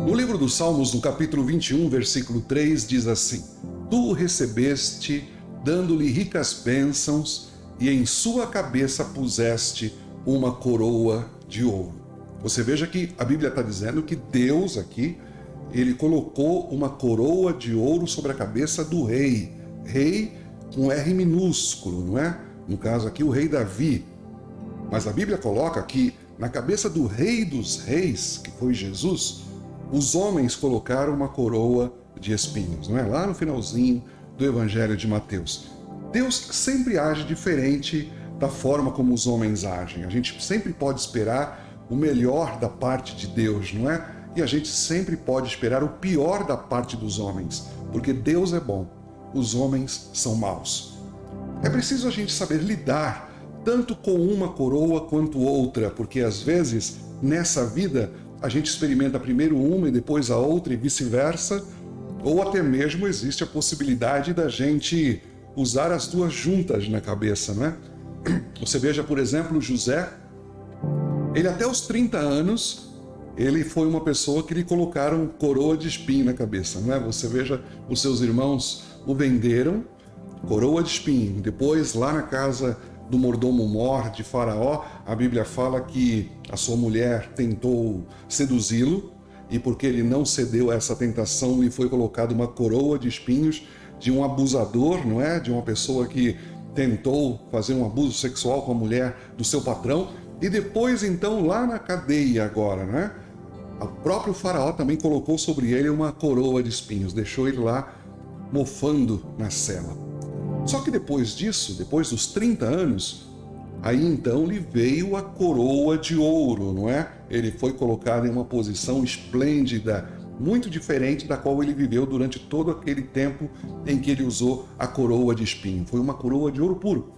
No livro dos Salmos, no capítulo 21, versículo 3, diz assim: Tu o recebeste, dando-lhe ricas bênçãos, e em sua cabeça puseste uma coroa de ouro. Você veja que a Bíblia está dizendo que Deus aqui, ele colocou uma coroa de ouro sobre a cabeça do rei. Rei com R minúsculo, não é? No caso aqui, o rei Davi. Mas a Bíblia coloca que na cabeça do rei dos reis, que foi Jesus, os homens colocaram uma coroa de espinhos, não é? Lá no finalzinho do Evangelho de Mateus. Deus sempre age diferente da forma como os homens agem. A gente sempre pode esperar o melhor da parte de Deus, não é? E a gente sempre pode esperar o pior da parte dos homens, porque Deus é bom, os homens são maus. É preciso a gente saber lidar tanto com uma coroa quanto outra, porque às vezes nessa vida a gente experimenta primeiro uma e depois a outra e vice-versa, ou até mesmo existe a possibilidade da gente usar as duas juntas na cabeça, não é? Você veja, por exemplo, José, ele até os 30 anos, ele foi uma pessoa que lhe colocaram coroa de espinho na cabeça, não é? Você veja, os seus irmãos o venderam, coroa de espinho. Depois, lá na casa do mordomo mor de Faraó, a Bíblia fala que a sua mulher tentou seduzi-lo, e porque ele não cedeu a essa tentação, lhe foi colocada uma coroa de espinhos de um abusador, não é? De uma pessoa que tentou fazer um abuso sexual com a mulher do seu patrão. E depois, então, lá na cadeia agora, né? O próprio Faraó também colocou sobre ele uma coroa de espinhos, deixou ele lá mofando na cela. Só que depois disso, depois dos 30 anos, aí então lhe veio a coroa de ouro, não é? Ele foi colocado em uma posição esplêndida, muito diferente da qual ele viveu durante todo aquele tempo em que ele usou a coroa de espinho. Foi uma coroa de ouro puro.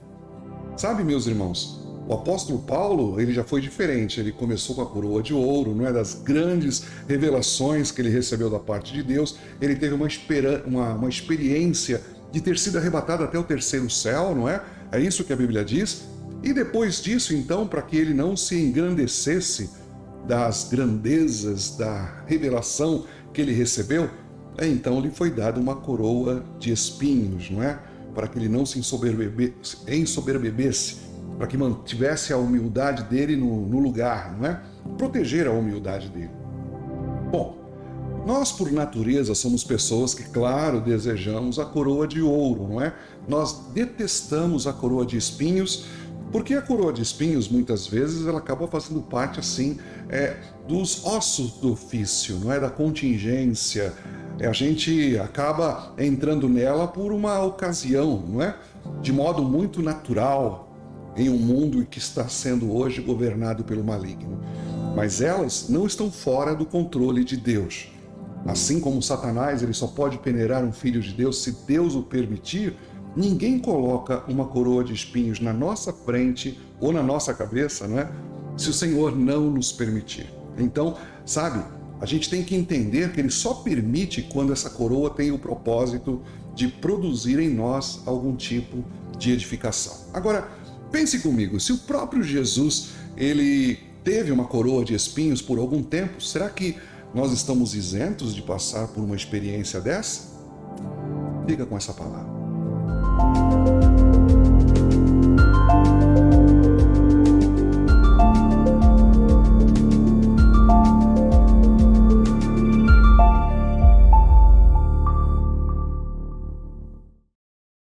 Sabe, meus irmãos, o apóstolo Paulo, ele já foi diferente. Ele começou com a coroa de ouro, não é? Das grandes revelações que ele recebeu da parte de Deus. Ele teve uma experiência de ter sido arrebatado até o terceiro céu, não é? É isso que a Bíblia diz. E depois disso, então, para que ele não se engrandecesse das grandezas da revelação que ele recebeu, então lhe foi dada uma coroa de espinhos, não é? Para que ele não se ensoberbecesse, para que mantivesse a humildade dele no lugar, não é? Proteger a humildade dele. Bom, nós por natureza somos pessoas que, claro, desejamos a coroa de ouro, não é? Nós detestamos a coroa de espinhos, porque a coroa de espinhos, muitas vezes, ela acaba fazendo parte, assim, dos ossos do ofício, não é? Da contingência. A gente acaba entrando nela por uma ocasião, não é? De modo muito natural, em um mundo que está sendo hoje governado pelo maligno. Mas elas não estão fora do controle de Deus. Assim como Satanás, ele só pode peneirar um filho de Deus se Deus o permitir. Ninguém coloca uma coroa de espinhos na nossa frente ou na nossa cabeça, não é? Se o Senhor não nos permitir. Então, sabe, a gente tem que entender que ele só permite quando essa coroa tem o propósito de produzir em nós algum tipo de edificação. Agora, pense comigo, se o próprio Jesus, ele teve uma coroa de espinhos por algum tempo, será que nós estamos isentos de passar por uma experiência dessa? Fica com essa palavra.